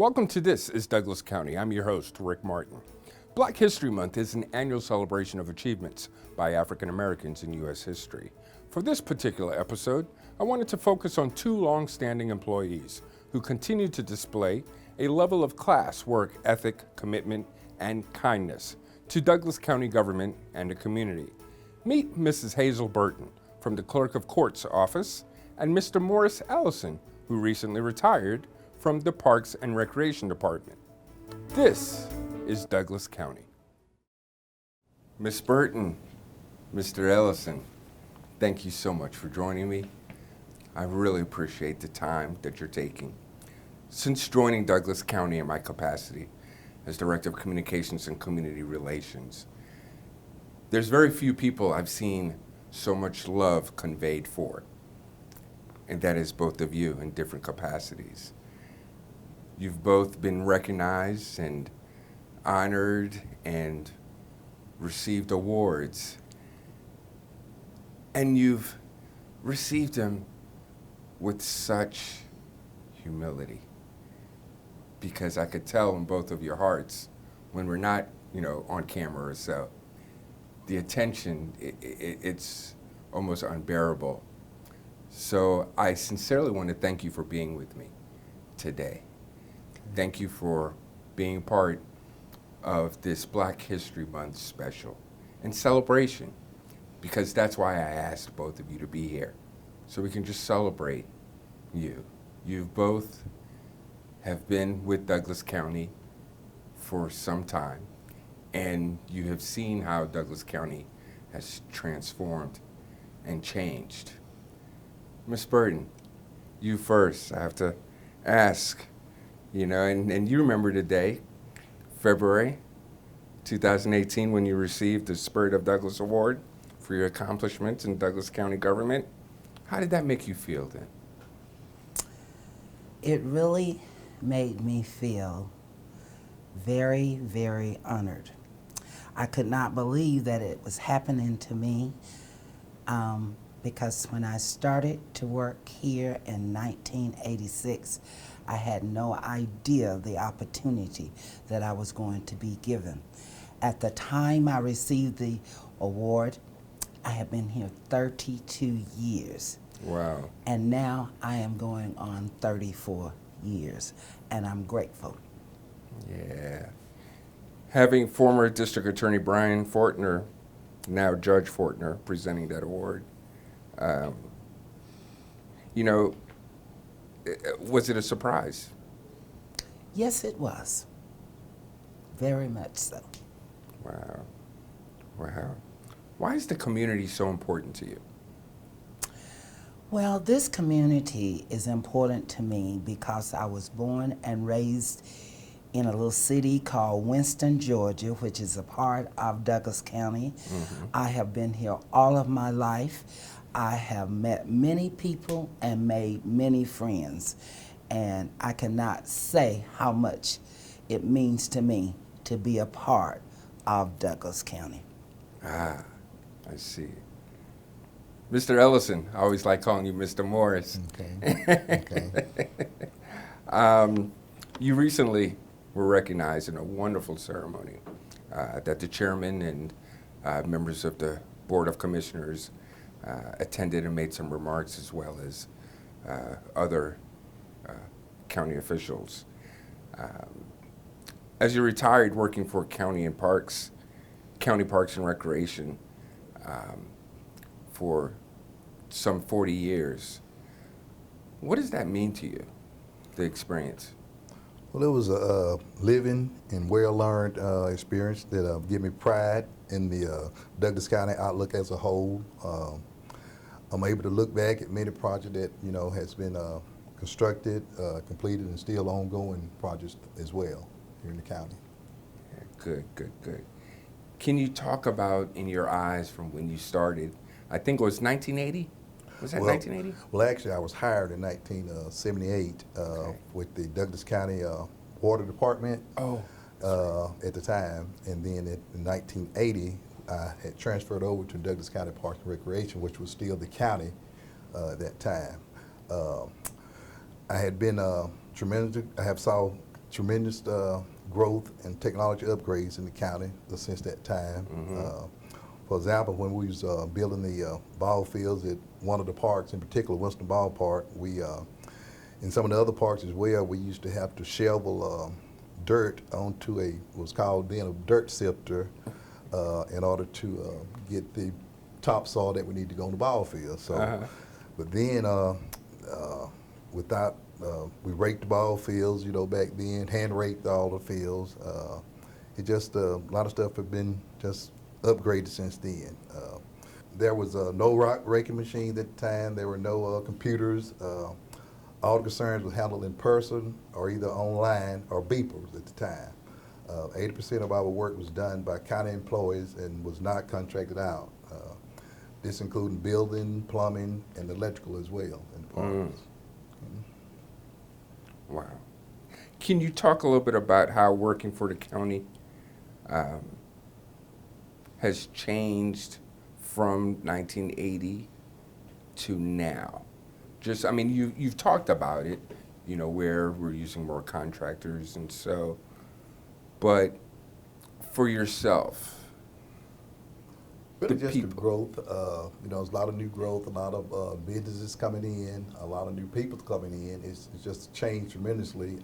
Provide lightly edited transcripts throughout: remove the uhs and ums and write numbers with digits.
Welcome to This is Douglas County. I'm your host, Rick Martin. Black History Month is an annual celebration of achievements by African Americans in U.S. history. For this particular episode, I wanted to focus on two long-standing employees who continue to display a level of class, work ethic, commitment, and kindness to Douglas County government and the community. Meet Mrs. Hazel Burton from the Clerk of Court's office and Mr. Morris Allison, who recently retired from the Parks and Recreation Department. This is Douglas County. Miss Burton, Mr. Ellison, thank you so much for joining me. I really appreciate the time that you're taking. Since joining Douglas County in my capacity as Director of Communications and Community Relations, there's very few people I've seen so much love conveyed for, and that is both of you in different capacities. You've both been recognized and honored and received awards. And you've received them with such humility. Because I could tell in both of your hearts when we're not, on camera or so, the attention, it's almost unbearable. So I sincerely want to thank you for being with me today. Thank you for being part of this Black History Month special and celebration, because that's why I asked both of you to be here, so we can just celebrate you. You both have been with Douglas County for some time, and you have seen how Douglas County has transformed and changed. Ms. Burton, you first. I have to ask, and you remember the day, February 2018, when you received the Spirit of Douglas Award for your accomplishments in Douglas County government. How did that make you feel then? It really made me feel very, very honored. I could not believe that it was happening to me because when I started to work here in 1986, I had no idea the opportunity that I was going to be given. At the time I received the award, I had been here 32 years. Wow. And now I am going on 34 years, and I'm grateful. Yeah. Having former District Attorney Brian Fortner, now Judge Fortner, presenting that award, was it a surprise? Yes, it was. Very much so. Wow. Wow. Why is the community so important to you? Well, this community is important to me because I was born and raised in a little city called Winston, Georgia, which is a part of Douglas County. Mm-hmm. I have been here all of my life. I have met many people and made many friends, and I cannot say how much it means to me to be a part of Douglas County. Ah, I see. Mr. Ellison, I always like calling you Mr. Morris. Okay. You recently were recognized in a wonderful ceremony that the chairman and members of the Board of Commissioners attended and made some remarks, as well as other county officials. As you retired working for County Parks and Recreation for some 40 years, what does that mean to you, the experience? Well, it was a living and well-learned experience that gave me pride in the Douglas County outlook as a whole. I'm able to look back at many projects that has been constructed, completed, and still ongoing projects as well here in the county. Yeah, good. Can you talk about, in your eyes, from when you started? I think it was 1980. Was that 1980? Well, actually, I was hired in 1978 with the Douglas County Water Department at the time, and then in 1980, I had transferred over to Douglas County Parks and Recreation, which was still the county at that time. I had been tremendous. I have saw tremendous growth and technology upgrades in the county since that time. For example, when we was building the ball fields at one of the parks, in particular Winston Ball Park, we in some of the other parks as well, we used to have to shovel dirt onto what was called then a dirt sifter in order to get the topsoil that we need to go on the ball field. So, but then without we raked the ball fields, you know, back then, hand raked all the fields. It just a lot of stuff had been just upgraded since then. There was no rock raking machine at the time. There were no computers. All the concerns were handled in person or either online or beepers at the time. 80% of our work was done by county employees and was not contracted out. This including building, plumbing, and electrical as well in the parks. Wow. Can you talk a little bit about how working for the county has changed from 1980 to now? Just, I mean, you've talked about it, you know, where we're using more contractors and so, but for yourself, Really just the growth, you know, there's a lot of new growth, a lot of businesses coming in, a lot of new people coming in. It's just changed tremendously.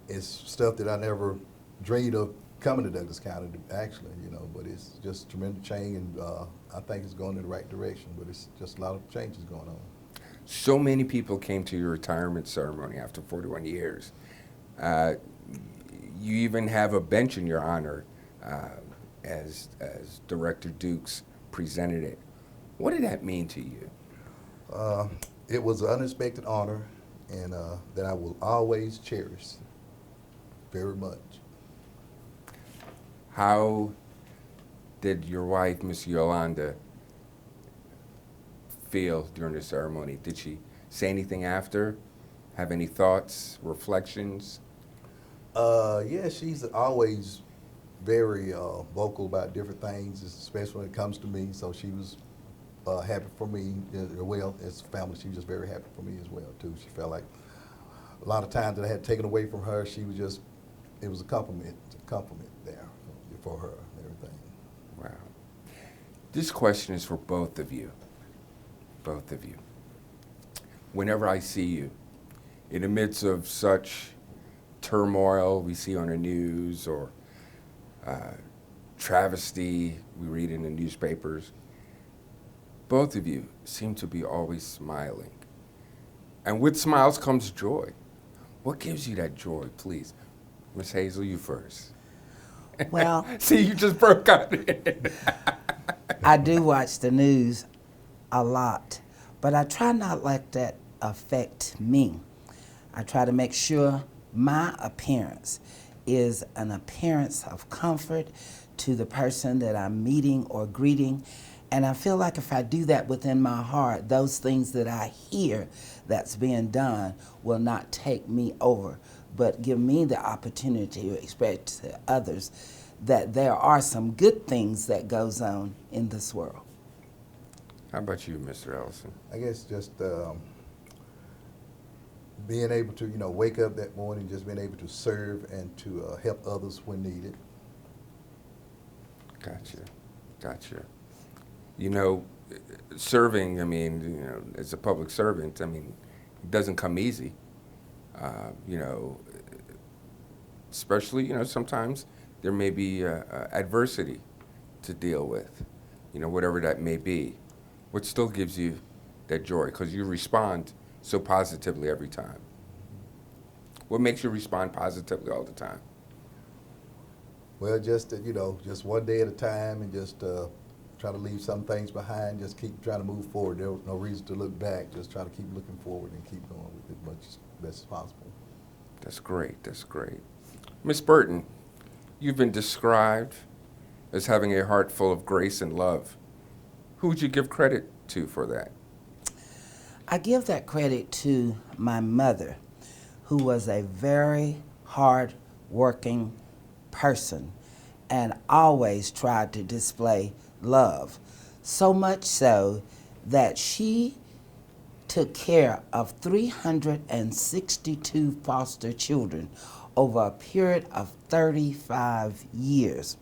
It's stuff that I never dreamed of coming to Douglas County, actually, you know, but it's just tremendous change, and I think it's going in the right direction, but it's just a lot of changes going on. So many people came to your retirement ceremony after 41 years. You even have a bench in your honor as Director Dukes presented it. What did that mean to you? It was an unexpected honor, and that I will always cherish very much. How did your wife, Miss Yolanda, feel during the ceremony? Did she say anything after? Have any thoughts, reflections? Yeah, she's always very vocal about different things, especially when it comes to me. So she was happy for me as well as family. She was just very happy for me as well too. She felt like a lot of times that I had taken away from her, she was just, it was a compliment there for her and everything. Wow. This question is for both of you. Both of you. Whenever I see you, in the midst of such turmoil we see on the news or travesty we read in the newspapers, both of you seem to be always smiling. And with smiles comes joy. What gives you that joy, please? Miss Hazel, you first. Well, See, you just broke out. I do watch the news a lot, but I try not let that affect me. I try to make sure my appearance is an appearance of comfort to the person that I'm meeting or greeting. And I feel like if I do that within my heart, those things that I hear that's being done will not take me over, but give me the opportunity to express to others that there are some good things that goes on in this world. How about you, Mr. Ellison? I guess just being able to, you know, wake up that morning, just being able to serve and to help others when needed. Gotcha. You know, serving, I mean, you know, as a public servant, I mean, it doesn't come easy. You know, especially, you know, sometimes there may be adversity to deal with, you know, whatever that may be. What still gives you that joy? Because you respond so positively every time. What makes you respond positively all the time? Well, just, you know, just one day at a time, and just try to leave some things behind, just keep trying to move forward. There's no reason to look back, just try to keep looking forward and keep going with it as much as best as possible. That's great. Miss Burton, you've been described as having a heart full of grace and love. Who would you give credit to for that? I give that credit to my mother, who was a very hard-working person and always tried to display love. So much so that she took care of 362 foster children over a period of 35 years.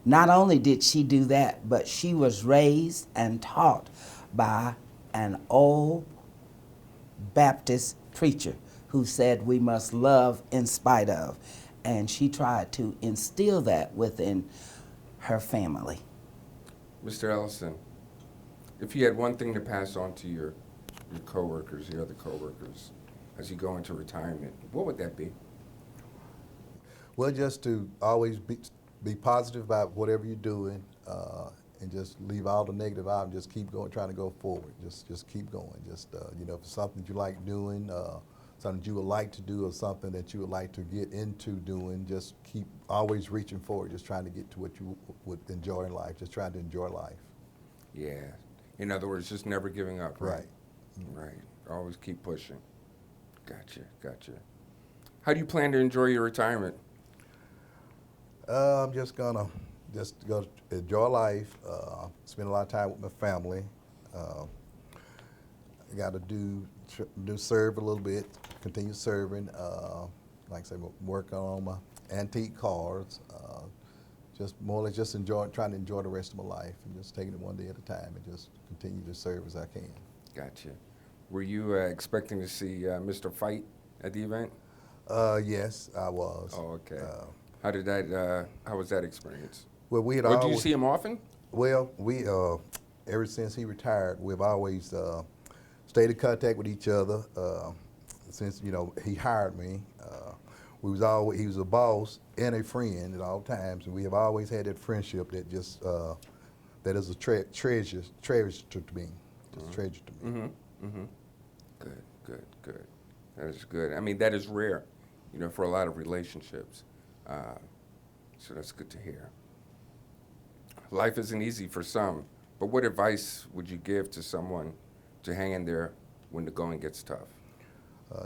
Not only did she do that, but she was raised and taught by an old Baptist preacher who said we must love in spite of. And she tried to instill that within her family. Mr. Ellison, if you had one thing to pass on to your coworkers, your other coworkers, as you go into retirement, what would that be? Well, just to always be positive about whatever you're doing, and just leave all the negative out and just keep going, trying to go forward. Just keep going. Just you know, if it's something you like doing, something you would like to do, or something that you would like to get into doing, just keep always reaching forward. Just trying to get to what you would enjoy in life. Just trying to enjoy life. Yeah. In other words, just never giving up. Right. Right. Always keep pushing. Gotcha. How do you plan to enjoy your retirement? I'm just gonna go enjoy life. Spend a lot of time with my family. I got to do serve a little bit. Continue serving. Like I say, working on my antique cars. Just more or less just trying to enjoy the rest of my life, and just taking it one day at a time, and just continue to serve as I can. Gotcha. Were you expecting to see Mr. Fight at the event? Yes, I was. Oh, okay. How was that experience? Well, we had Or do you always, see him often? well, we ever since he retired, we've always stayed in contact with each other. Since he hired me, he was a boss and a friend at all times, and we have always had that friendship that just that is a treasure to me. Just a treasure to me. Good. That is good. I mean, that is rare, for a lot of relationships. So that's good to hear. Life isn't easy for some, but what advice would you give to someone to hang in there when the going gets tough?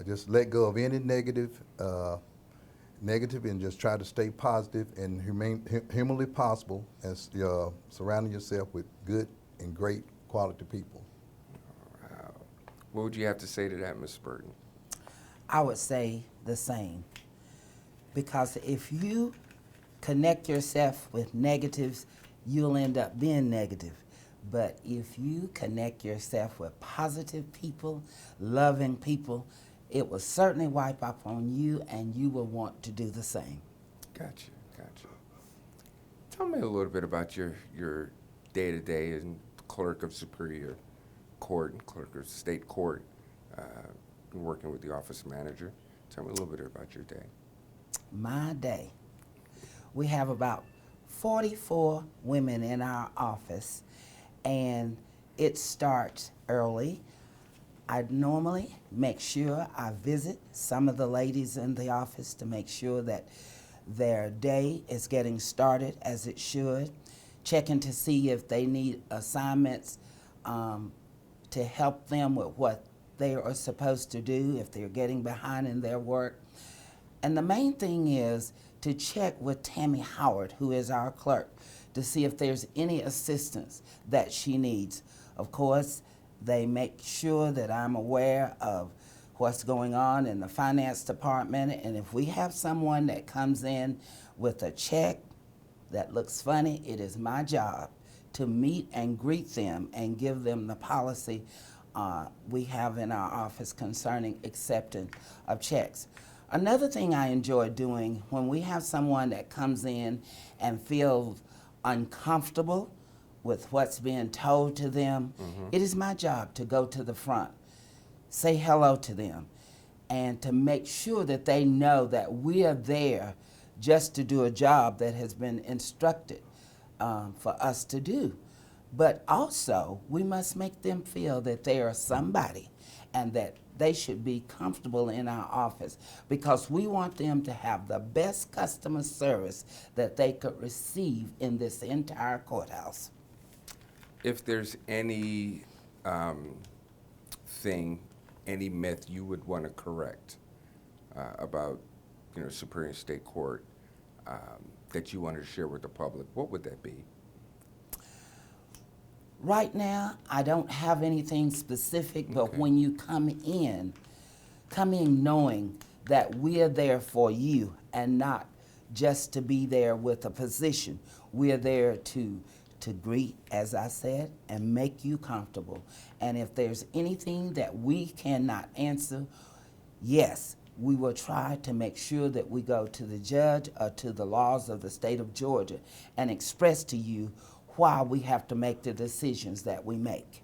Just let go of any negative, and just try to stay positive and humanly possible, and surrounding yourself with good and great quality people. Wow. What would you have to say to that, Ms. Burton? I would say the same. Because if you connect yourself with negatives, you'll end up being negative. But if you connect yourself with positive people, loving people, it will certainly wipe up on you, and you will want to do the same. Gotcha. Tell me a little bit about your day-to-day as clerk of Superior Court and clerk of State Court, working with the office manager. Tell me a little bit about your day. My day. We have about 44 women in our office, and it starts early. I normally make sure I visit some of the ladies in the office to make sure that their day is getting started as it should, checking to see if they need assignments to help them with what they are supposed to do, if they're getting behind in their work. And the main thing is to check with Tammy Howard, who is our clerk, to see if there's any assistance that she needs. Of course, they make sure that I'm aware of what's going on in the finance department, and if we have someone that comes in with a check that looks funny, it is my job to meet and greet them and give them the policy we have in our office concerning acceptance of checks. Another thing I enjoy doing when we have someone that comes in and feels uncomfortable with what's being told to them, it is my job to go to the front, say hello to them, and to make sure that they know that we are there just to do a job that has been instructed for us to do. But also, we must make them feel that they are somebody and that they should be comfortable in our office, because we want them to have the best customer service that they could receive in this entire courthouse. If there's any any myth you would want to correct about, Superior and State Court that you want to share with the public, what would that be? Right now, I don't have anything specific, but Okay. when you come in knowing that we're there for you and not just to be there with a position. We're there to greet, as I said, and make you comfortable. And if there's anything that we cannot answer, yes, we will try to make sure that we go to the judge or to the laws of the state of Georgia and express to you why we have to make the decisions that we make.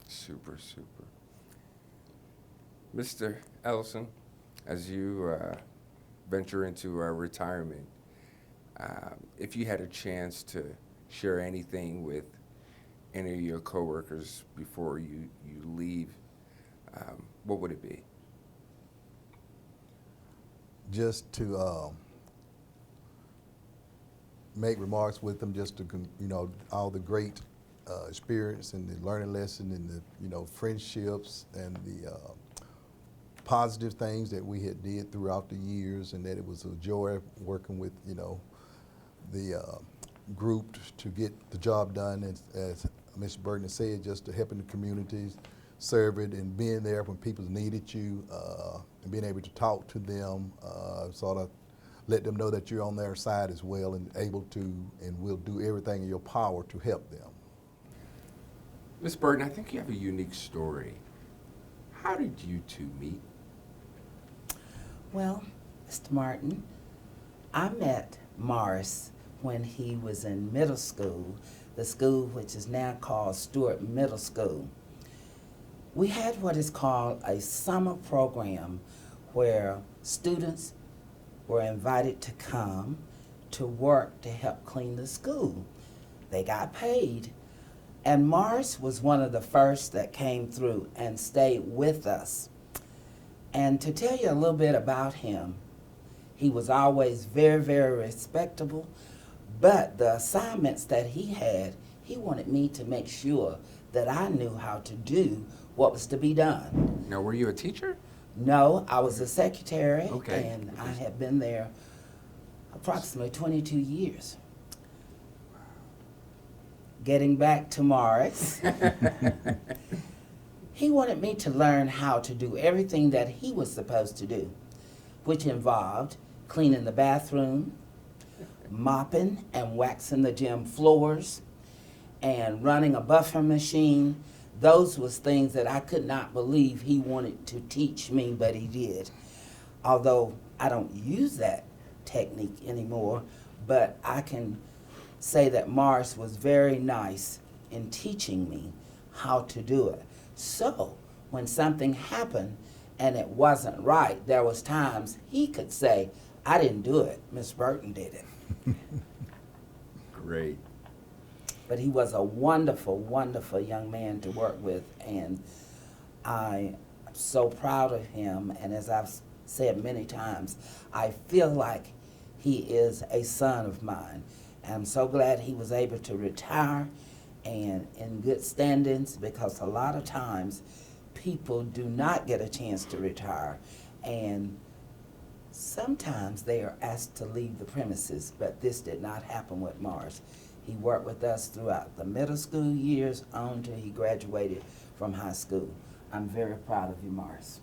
Super, super. Mr. Ellison, as you venture into retirement, if you had a chance to share anything with any of your coworkers before you leave, what would it be? Just to make remarks with them, just to all the great experience and the learning lesson and the friendships and the positive things that we had did throughout the years, and that it was a joy working with the group to get the job done, as Ms. Burton said, just to helping the communities, serve it, and being there when people needed you, and being able to talk to them, sort of let them know that you're on their side as well and able to and will do everything in your power to help them. Ms. Burton, I think you have a unique story. How did you two meet? Well, Mr. Martin, I met Morris when he was in middle school, the school which is now called Stewart Middle School. We had what is called a summer program where students were invited to come to work to help clean the school. They got paid. And Morris was one of the first that came through and stayed with us. And to tell you a little bit about him, he was always very, very respectable, but the assignments that he had, he wanted me to make sure that I knew how to do what was to be done. Now, were you a teacher? No, I was a secretary, Okay. and I had been there approximately 22 years. Getting back to Morris, he wanted me to learn how to do everything that he was supposed to do, which involved cleaning the bathroom, mopping and waxing the gym floors, and running a buffer machine. Those was things that I could not believe he wanted to teach me, but he did. Although I don't use that technique anymore, but I can say that Morris was very nice in teaching me how to do it. So when something happened and it wasn't right, there was times he could say, I didn't do it, Miss Burton did it. Great. But he was a wonderful, wonderful young man to work with, and I am so proud of him, and as I've said many times, I feel like he is a son of mine. And I'm so glad he was able to retire and in good standings, because a lot of times people do not get a chance to retire, and sometimes they are asked to leave the premises, but this did not happen with Morris. He worked with us throughout the middle school years on till he graduated from high school. I'm very proud of you, Morris.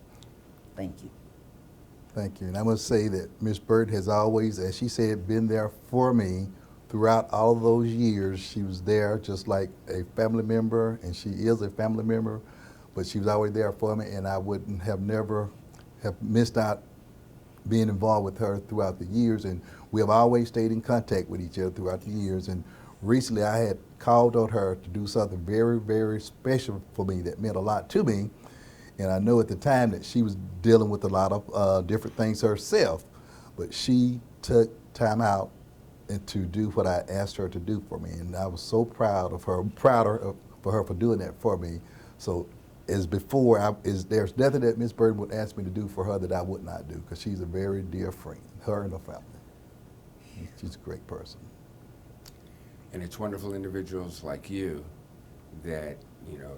Thank you. Thank you. And I must say that Ms. Bird has always, as she said, been there for me throughout all of those years. She was there just like a family member, and she is a family member, but she was always there for me, and I wouldn't have never have missed out being involved with her throughout the years. And we have always stayed in contact with each other throughout the years. And recently I had called on her to do something very, very special for me that meant a lot to me. And I know at the time that she was dealing with a lot of different things herself, but she took time out and to do what I asked her to do for me. And I was so proud of her, for her for doing that for me. So as before, there's nothing that Ms. Burton would ask me to do for her that I would not do, because she's a very dear friend, her and her family. She's a great person. And it's wonderful individuals like you that,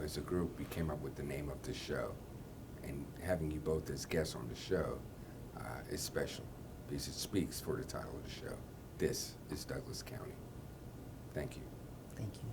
as a group, we came up with the name of the show. And having you both as guests on the show is special, because it speaks for the title of the show. This is Douglas County. Thank you. Thank you.